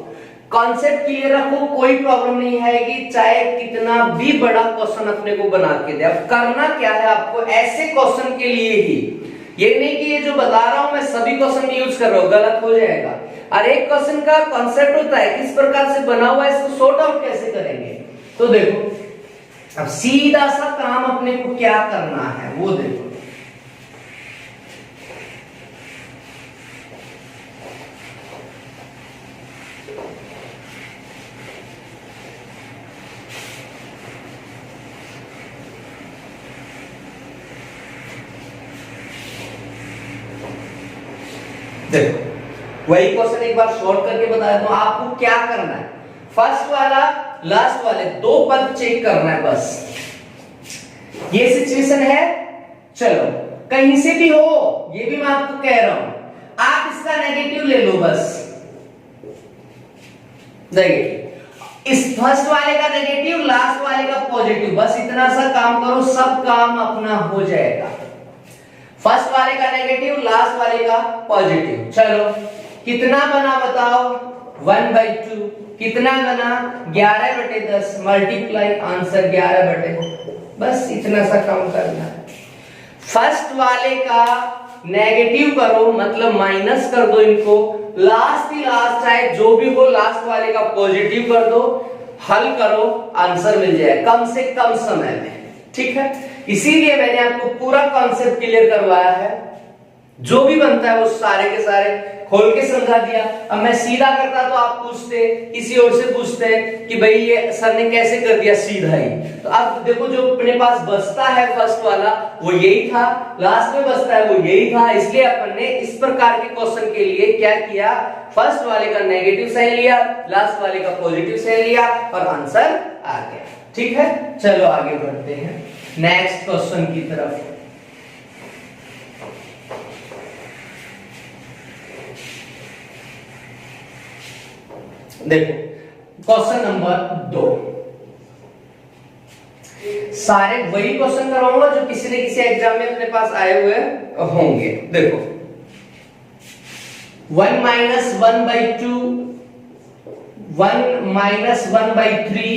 कॉन्सेप्ट क्लियर रखो, कोई प्रॉब्लम नहीं है कि चाहे कितना भी बड़ा क्वेश्चन अपने को बना के दे। अब करना क्या है आपको, ऐसे क्वेश्चन के लिए ही, ये नहीं कि ये जो बता रहा हूं मैं सभी क्वेश्चन में यूज कर रहा हूं, गलत हो जाएगा। और एक क्वेश्चन का कॉन्सेप्ट होता है किस प्रकार से बना हुआ है, इसको सॉर्ट आउट कैसे करेंगे। तो देखो अब सीधा सा काम अपने को क्या करना है वो देखो। देखो वही क्वेश्चन एक बार सॉल्व करके बता देता हूं आपको क्या करना है। फर्स्ट वाला लास्ट वाले दो पद चेक करना है बस। ये सिचुएशन है, चलो कहीं से भी हो, ये भी मैं आपको कह रहा हूं, आप इसका नेगेटिव ले लो बस। देखिए इस फर्स्ट वाले का नेगेटिव, लास्ट वाले का पॉजिटिव, बस इतना सा काम करो, सब काम अपना हो जाएगा। फर्स्ट वाले का नेगेटिव, लास्ट वाले का पॉजिटिव। चलो कितना बना बताओ 1/2, कितना बना 11/10 मल्टीप्लाई आंसर 11/10, बस इतना सा काम करना है। फर्स्ट वाले का नेगेटिव करो मतलब माइनस कर दो इनको, लास्ट ही लास्ट चाहे जो भी हो लास्ट वाले का पॉजिटिव कर दो, हल करो, आंसर मिल जाए कम से कम समय में। ठीक है, इसीलिए मैंने आपको पूरा कॉन्सेप्ट क्लियर करवाया है। जो भी बनता है वो सारे के सारे खोल के समझा दिया। अब मैं सीधा करता तो आप पूछते, किसी और से पूछते कि भाई ये सर ने कैसे कर दिया सीधा ही। तो अब देखो जो अपने पास बचता है फर्स्ट वाला वो यही था, लास्ट में बचता है वो यही था, इसलिए अपन ने इस प्रकार के क्वेश्चन के लिए क्या किया, फर्स्ट वाले का नेगेटिव साइन लिया, लास्ट वाले का पॉजिटिव साइन लिया और आंसर आ गया। ठीक है, चलो आगे बढ़ते हैं नेक्स्ट क्वेश्चन की तरफ। देखो क्वेश्चन नंबर 2, सारे वही क्वेश्चन करवाऊंगा जो किसी न किसी एग्जाम में अपने पास आए हुए होंगे। देखो 1 - 1/2, 1 - 1/3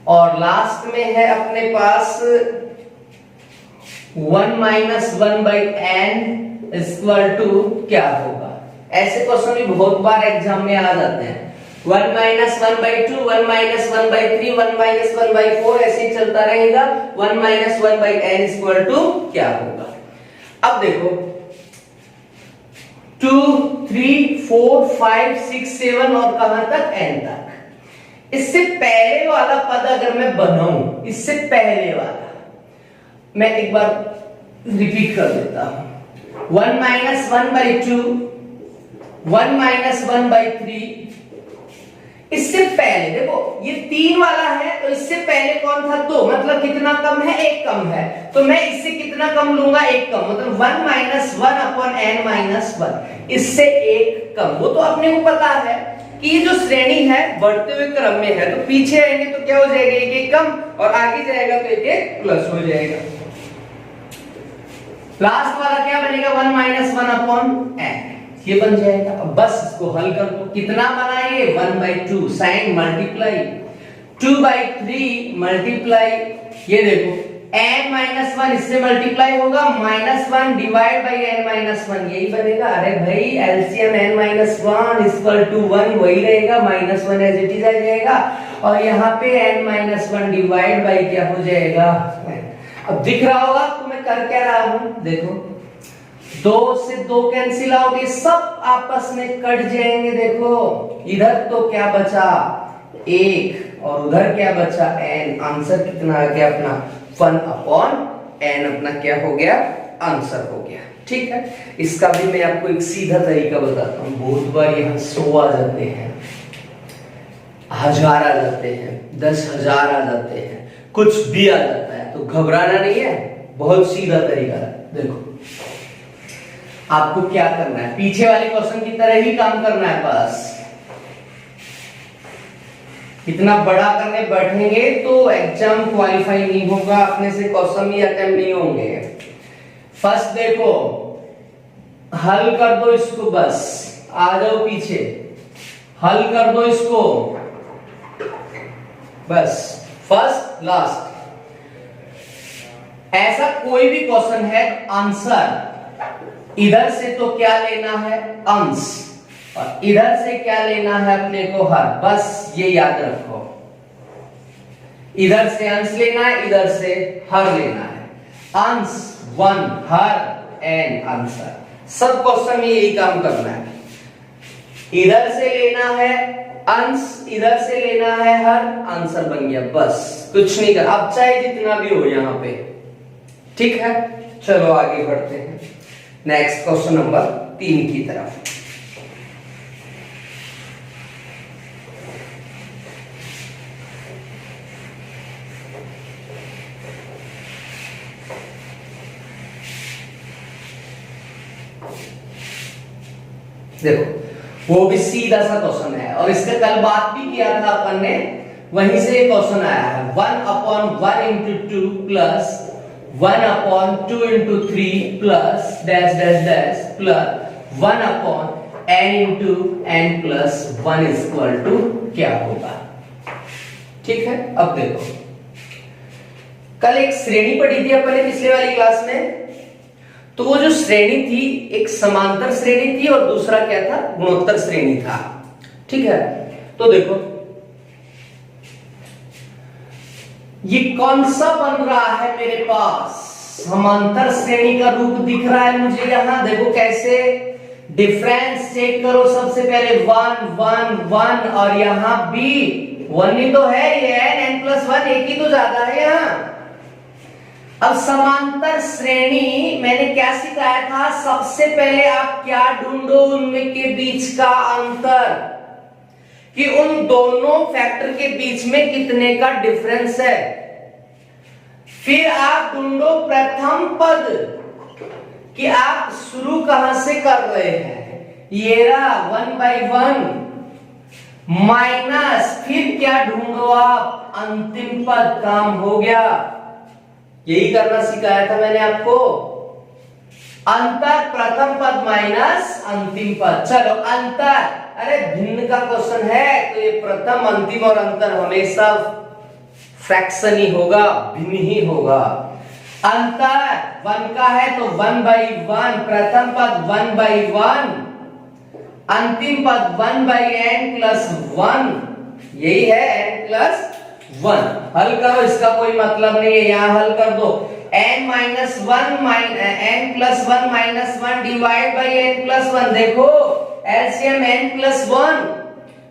और लास्ट में है अपने पास 1 - 1/n इक्वल टू क्या होगा। ऐसे क्वेश्चन भी बहुत बार एग्जाम में आ जाते हैं। 1 - 1/2, 1 - 1/3, 1 - 1/4 ऐसे ही चलता रहेगा। 1 - 1/n इक्वल टू क्या होगा। अब देखो 2, 3, 4, 5, 6, 7 और कहां तक n तक। इससे पहले वाला पद अगर मैं बनाऊं, इससे पहले वाला मैं एक बार रिपीट कर देता हूं। 1 - 1/2, 1 - 1/3, इससे पहले देखो ये 3 वाला है तो इससे पहले कौन था 2, मतलब कितना कम है, 1 कम है, तो मैं इससे कितना कम लूंगा, 1 कम, मतलब 1 - 1/n-1, इससे 1 कम। वो तो अपने को पता है कि ये जो श्रेणी है बढ़ते हुए क्रम में है, तो पीछे आएंगे तो क्या हो जाएगा, 1 कम, और आगे जाएगा तो 1 प्लस हो जाएगा। लास्ट वाला क्या बनेगा, 1 - 1/n, ये बन जाएगा। अब बस इसको हल कर दो, कितना बनाएंगे 1/2 साइन मल्टीप्लाई 2/3 मल्टीप्लाई, ये देखो n-1 इससे मल्टीप्लाई होगा, -1 डिवाइड बाई n-1 यही बनेगा। अरे भाई एलसीएम n-1 इक्वल टू 1 वही रहेगा, -1 एज इट इज आ जाएगा, और यहाँ पे n-1 डिवाइड बाई क्या हो जाएगा। अब दिख रहा होगा आपको मैं कर क्या रहा हूं, देखो 2 से 2 कैंसिल आउट, ये सब आपस में कट जाएंगे। देखो इधर तो क्या बचा 1 और उधर क्या बचा n, आंसर कितना आ गया अपना 1/n, अपना क्या हो गया, आंसर हो गया। ठीक है, इसका भी मैं आपको एक सीधा तरीका बताता हूं। बहुत बार यहाँ 100 आ जाते हैं, 1000 आ जाते हैं, 10,000 आ जाते हैं, कुछ भी आ जाता है, तो घबराना नहीं है, बहुत सीधा तरीका है। देखो आपको क्या करना है, पीछे वाले क्वेश्चन की तरह ही काम करना है, बस इतना बड़ा करने बैठेंगे तो एग्जाम क्वालिफाई नहीं होगा, अपने से क्वेश्चन ही अटेम्प्ट नहीं होंगे। फर्स्ट देखो हल कर दो इसको, बस आ जाओ पीछे, हल कर दो इसको, बस फर्स्ट लास्ट। ऐसा कोई भी क्वेश्चन है, आंसर इधर से तो क्या लेना है, अंश, और इधर से क्या लेना है अपने को, हर, बस ये याद रखो। इधर से अंश लेना है, इधर से हर लेना है, अंश 1, हर n, आंसर। सब क्वेश्चन में यही काम करना है, इधर से लेना है अंश, इधर से लेना है हर, आंसर बन गया, बस कुछ नहीं कर। अब चाहे जितना भी हो यहां पे, ठीक है। चलो आगे बढ़ते हैं नेक्स्ट क्वेश्चन नंबर 3 की तरफ। देखो वो भी सीधा सा क्वेश्चन है, और इसका कल बात भी किया था अपन ने, वहीं से क्वेश्चन आया है। 1/1 into 2 plus 1/2 into 3 plus dash dash dash plus 1/n into n plus 1 is equal to क्या होगा। ठीक है, अब देखो कल एक श्रेणी पढ़ी थी अपन ने पिछले वाली क्लास में, तो वो जो श्रेणी थी एक समांतर श्रेणी थी और दूसरा क्या था, गुणोत्तर श्रेणी था। ठीक है, तो देखो ये कौन सा बन रहा है मेरे पास, समांतर श्रेणी का रूप दिख रहा है मुझे यहाँ। देखो कैसे, डिफरेंस चेक करो। सबसे पहले 1 1 1 और यहाँ भी 1 ही तो है, ये n+1 एक ही तो ज्यादा है यहाँ। अब समांतर श्रेणी मैंने क्या सिखाया था, सबसे पहले आप क्या ढूंढो, उनमें के बीच का अंतर, कि उन दोनों फैक्टर के बीच में कितने का डिफरेंस है। फिर आप ढूंढो प्रथम पद, कि आप शुरू कहां से कर रहे हैं, ये रहा 1/1 माइनस, फिर क्या ढूंढो आप, अंतिम पद। काम हो गया। यही करना सिखाया था मैंने आपको, अंतर प्रथम पद माइनस अंतिम पद। चलो अंतर, अरे भिन्न का क्वेश्चन है तो ये प्रथम अंतिम और अंतर हमेशा फ्रैक्शन ही होगा, भिन्न ही होगा। अंतर 1 का है तो 1/1, प्रथम पद 1/1, अंतिम पद 1/n+1, यही है n+1। हल करो, इसका कोई मतलब नहीं है, यहां हल कर दो। n-1 n+1 -1 divide by n+1। देखो एलसीएम n+1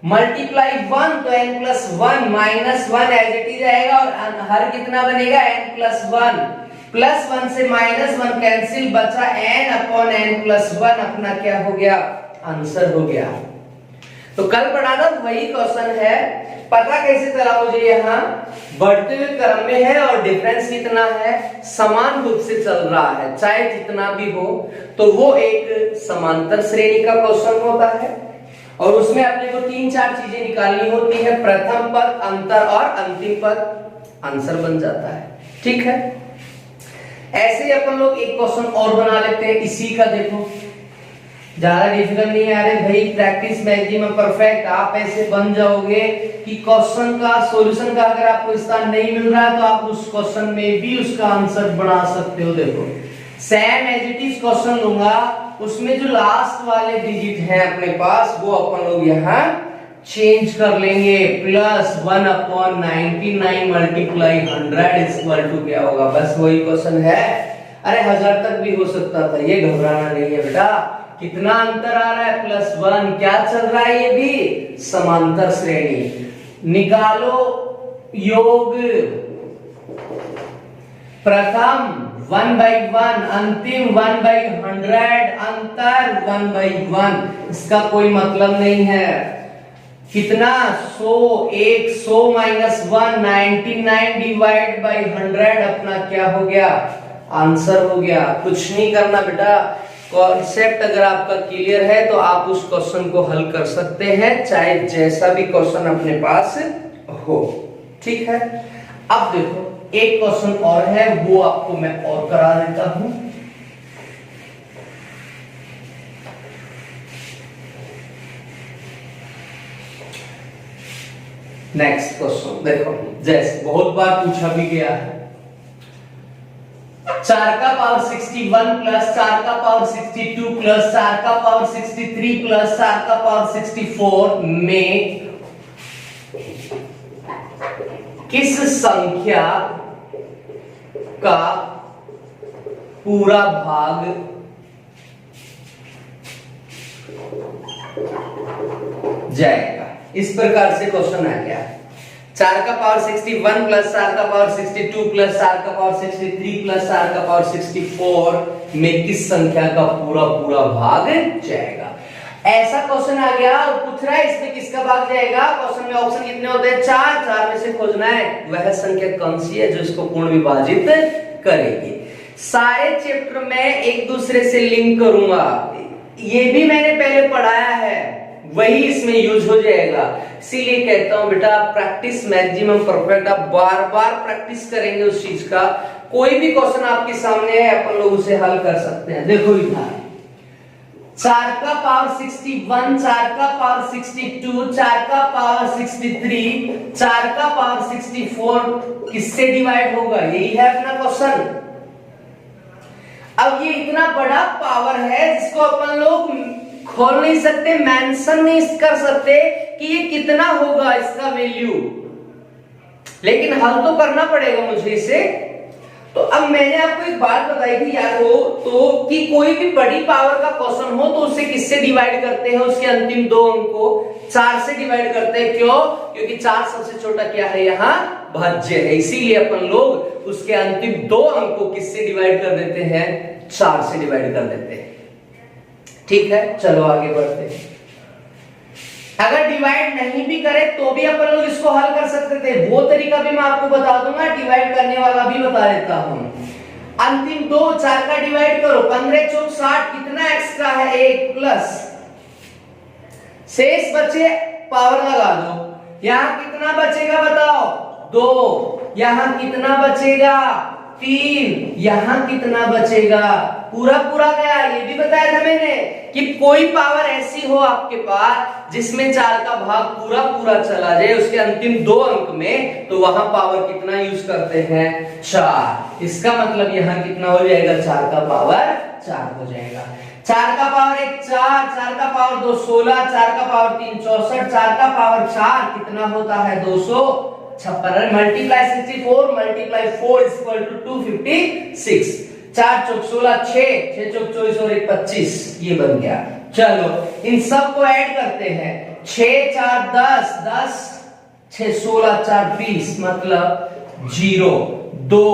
मल्टीप्लाई 1 तो n+1 -1 एज इट इज आएगा, और हर कितना बनेगा n+1, +1 से -1 कैंसिल, बचा n/n+1, अपना क्या हो गया, आंसर हो गया। तो कल पढ़ा था वही क्वेश्चन है। पता कैसे चला मुझे, यहाँ बढ़ते हुए क्रम में है और डिफरेंस कितना है, समान रूप से चल रहा है, चाहे जितना भी हो, तो वो एक समांतर श्रेणी का क्वेश्चन होता है। और उसमें अपने को 3-4 चीजें निकालनी होती है, प्रथम पद, अंतर और अंतिम पद, आंसर बन जाता है। ठीक है, ऐसे ही अपन लोग एक क्वेश्चन और बना लेते हैं इसी का। देखो ज्यादा डिफिकल्ट नहीं है, अरे भाई प्रैक्टिस मैक्सिमम परफेक्ट, आप ऐसे बन जाओगे कि क्वेश्चन का सॉल्यूशन का अगर आपको स्थान नहीं मिल रहा है तो आप उस क्वेश्चन में भी उसका आंसर बना सकते हो। देखो same as it is question लूंगा, उसमें जो लास्ट वाले डिजिट है अपने पास वो अपन लोग यहाँ चेंज कर लेंगे। +1/99 मल्टीप्लाई 100 = क्या होगा, बस वही क्वेश्चन है। अरे 1000 तक भी हो सकता था, ये घबराना नहीं है बेटा। कितना अंतर आ रहा है, +1, क्या चल रहा है, ये भी समांतर श्रेणी। निकालो योग, प्रथम 1/1, अंतिम 1/100, अंतर 1/1, इसका कोई मतलब नहीं है। कितना 100, 100 -1 99 डिवाइड बाई 100, अपना क्या हो गया, आंसर हो गया। कुछ नहीं करना बेटा, कॉन्सेप्ट अगर आपका क्लियर है तो आप उस क्वेश्चन को हल कर सकते हैं, चाहे जैसा भी क्वेश्चन अपने पास हो। ठीक है, अब देखो एक क्वेश्चन और है, वो आपको मैं और करा देता हूं। नेक्स्ट क्वेश्चन देखो, जैसे बहुत बार पूछा भी गया है, 4 का पावर 61 प्लस 4 का पावर 62 प्लस 4 का पावर 63 प्लस 4 का पावर 64 में किस संख्या का पूरा भाग जाएगा। इस प्रकार से क्वेश्चन आ गया, 4 का पावर 61 प्लस 4 का पावर 62 प्लस 4 का पावर 63 प्लस 4 का पावर 64 में किस संख्या का पूरा भाग जाएगा। ऐसा क्वेश्चन आ गया और पूछ रहा है इसमें किसका भाग जाएगा। क्वेश्चन में ऑप्शन कितने होते हैं, 4 में से खोजना है वह संख्या कौन सी है जो इसको पूर्ण विभाजित करेगी। सारे चैप्टर में एक दूसरे से लिंक करूंगा, ये भी मैंने पहले पढ़ाया है, वही इसमें यूज हो जाएगा। इसीलिए कहता हूं बेटा प्रैक्टिस मैक्सिमम परफेक्ट, आप बार बार प्रैक्टिस करेंगे उस चीज का। कोई भी क्वेश्चन आपके सामने है अपन लोग उसे हल कर सकते हैं। देखो इधर 4 का पावर 61, 4 का पावर 62, 4 का पावर 63, 4 का पावर 64 किससे डिवाइड होगा, यही है अपना क्वेश्चन। अब ये इतना बड़ा पावर है जिसको अपन लोग खोल नहीं सकते, मेंशन नहीं कर सकते कि ये कितना होगा इसका वैल्यू, लेकिन हल तो करना पड़ेगा मुझे इसे। तो अब मैंने आपको एक बात बताई थी याद हो तो कि कोई भी बड़ी पावर का क्वेश्चन हो तो उसे किससे डिवाइड करते हैं, उसके अंतिम दो अंक को 4 से डिवाइड करते हैं। क्यों? क्योंकि 4 सबसे छोटा क्या है, यहाँ भाज्य है, इसीलिए अपन लोग उसके अंतिम दो अंक को किससे डिवाइड कर देते हैं, 4 से डिवाइड कर देते हैं। ठीक है, चलो आगे बढ़ते हैं। अगर डिवाइड नहीं भी करे तो भी अपन लोग इसको हल कर सकते थे, वो तरीका भी मैं आपको बता दूंगा, डिवाइड करने वाला भी बता देता हूं। अंतिम दो 4 का डिवाइड करो, 15 चौक 60, कितना एक्स्ट्रा है 1 प्लस शेष बचे, पावर लगा दो, यहां कितना बचेगा बताओ 2, यहां कितना बचेगा 3, यहां कितना बचेगा, पूरा पूरा गया। ये भी बताया था मैंने कि कोई पावर ऐसी हो आपके पास जिसमें 4 का भाग पूरा पूरा चला जाए उसके अंतिम दो अंक में, तो वहां पावर कितना यूज करते हैं, 4। इसका मतलब यहां कितना हो जाएगा, 4 का पावर 4 हो जाएगा। 4 का पावर 1 4, 4 का पावर 2 16, 4 का पावर 3 64, 4 का पावर 4 कितना होता है 256, मल्टीप्लाई 64 मल्टीप्लाई 4 इक्वल टू 256, 4 चौक 16 6, 6 चौक 24 और 1 25, ये बन गया। चलो इन सब को ऐड करते हैं, 6 4 10 10, 6 16 4 20, मतलब 0 2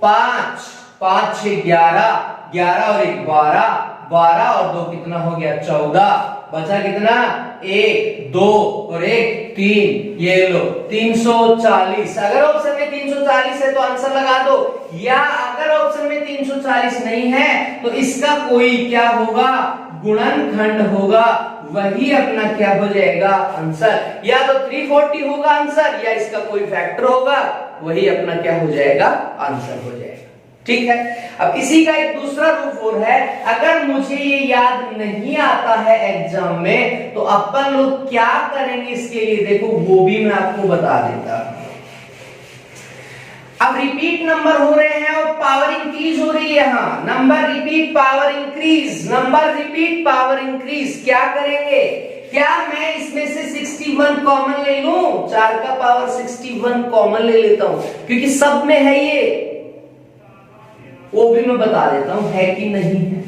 5 5 6 11, 11 और 1 12, 12 और 2 कितना हो गया 14, बचा कितना 1 2 और 1 3, ये लो 340। अगर ऑप्शन में 340 है तो आंसर लगा दो, या अगर ऑप्शन में 340 नहीं है तो इसका कोई क्या होगा, गुणनखंड होगा, वही अपना क्या हो जाएगा आंसर, या तो 340 होगा आंसर, या इसका कोई फैक्टर होगा, वही अपना क्या हो जाएगा आंसर हो जाएगा। ठीक है, अब इसी का एक दूसरा रूप और है, अगर मुझे ये याद नहीं आता है एग्जाम में तो अपन लोग क्या करेंगे इसके लिए, देखो वो भी मैं आपको बता देता हूं। अब रिपीट नंबर हो रहे हैं और पावर इंक्रीज हो रही है, यहां number repeat power increase, number repeat power increase, क्या करेंगे, क्या मैं इसमें से 61 कॉमन ले लूं, 4 का पावर 61 कॉमन ले लेता हूं क्योंकि सब में है ये, वो भी मैं बता देता हूं है कि नहीं है।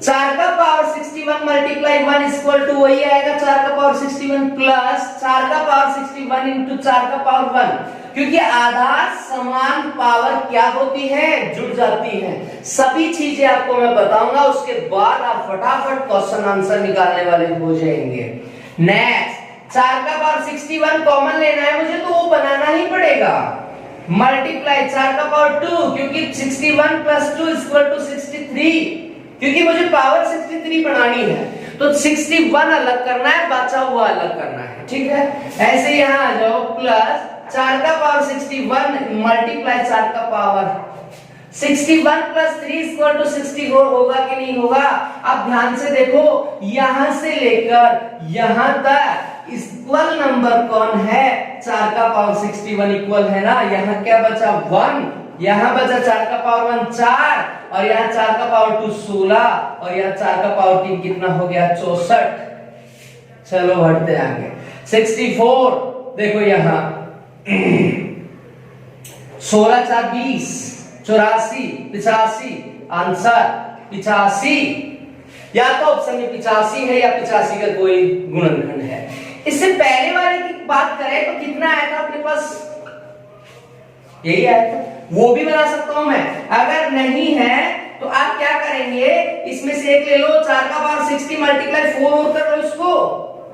4 का पावर 61 मल्टीप्लाई 1 इक्वल टू वही आएगा 4 का पावर 61 प्लस 4 का पावर 61 इंटू 4 का पावर 1, क्योंकि आधार समान पावर क्या होती है, जुड़ जाती है। सभी चीजें आपको मैं बताऊंगा, उसके बाद आप फटाफट क्वेश्चन आंसर निकालने वाले हो जाएंगे। नेक्स्ट 4 का पावर 61 कॉमन लेना है मुझे, तो वो बनाना ही पड़ेगा, मल्टीप्लाई 4 का पावर 2, क्योंकि 61 प्लस 2 इक्वल टू 63, क्योंकि मुझे पावर 63 बनानी है तो 61 अलग करना है, बचा हुआ अलग करना है। ठीक है, ऐसे यहां आ जाओ, प्लस 4 का पावर 61 मल्टीप्लाई 4 का पावर 61 प्लस 3 इक्वल टू 64 होगा कि नहीं होगा। अब ध्यान से देखो, यहां से लेकर यहां तक इक्वल नंबर कौन है, 4 का पावर 61 इक्वल है ना, यहाँ क्या बचा 1, यहाँ बचा 4 का पावर 1 4, और यहाँ 4 का पावर 2 16, और यहाँ 4 का पावर 3 कितना हो गया 64। चलो बढ़ते आगे, 64 देखो यहाँ 16 4 20, 84 85, आंसर 85, या तो ऑप्शन में 85 है या 85 का कोई गुणनखंड है। इससे पहले वाले की बात करें तो कितना आया था अपने पास, यही आया था, वो भी बना सकता हूं मैं। अगर नहीं है तो आप क्या करेंगे, इसमें से एक ले लो, 4 का पावर 60 मल्टीप्लाई 4 और कर लो इसको,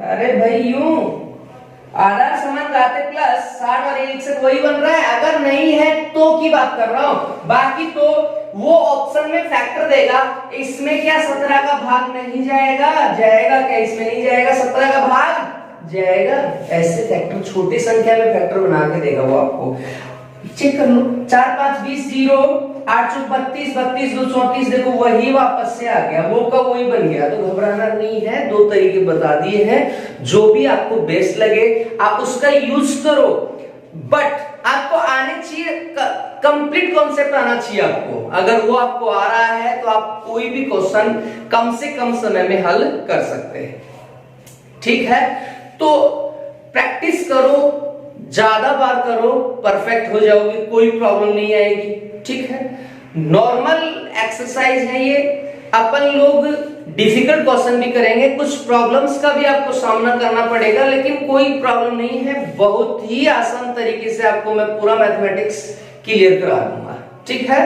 अरे भाई यूं आधार समान घाते प्लस 60 और 1 से वही बन रहा है। अगर नहीं है तो की बात कर रहा हूं, बाकी तो वो ऑप्शन में फैक्टर देगा, इसमें क्या 17 का भाग नहीं जाएगा, जाएगा क्या, इसमें नहीं जाएगा, 17 का भाग जाएगा। ऐसे फैक्टर छोटी संख्या में फैक्टर बना के देगा वो आपको, चेक कर लो। 4 5 20 0, 8 चौक 32, 32 2 34, देखो वही वापस से आ गया, वो का वही बन गया। तो घबराना नहीं है, दो तरीके बता दिए हैं, जो भी आपको बेस्ट लगे आप उसका यूज करो, बट आपको आने चाहिए, कंप्लीट कॉन्सेप्ट आना चाहिए आपको। अगर वो आपको आ रहा है तो आप कोई भी क्वेश्चन कम से कम समय में हल कर सकते हैं। ठीक है, तो प्रैक्टिस करो, ज्यादा बार करो, परफेक्ट हो जाओगे, कोई प्रॉब्लम नहीं आएगी। ठीक है, नॉर्मल एक्सरसाइज है ये। अपन लोग डिफिकल्ट क्वेश्चन भी करेंगे, कुछ प्रॉब्लम्स का भी आपको सामना करना पड़ेगा, लेकिन कोई प्रॉब्लम नहीं है। बहुत ही आसान तरीके से आपको मैं पूरा मैथमेटिक्स क्लियर करा दूंगा। ठीक है,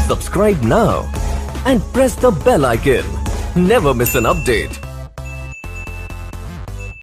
Subscribe now and press the bell icon. Never miss an update.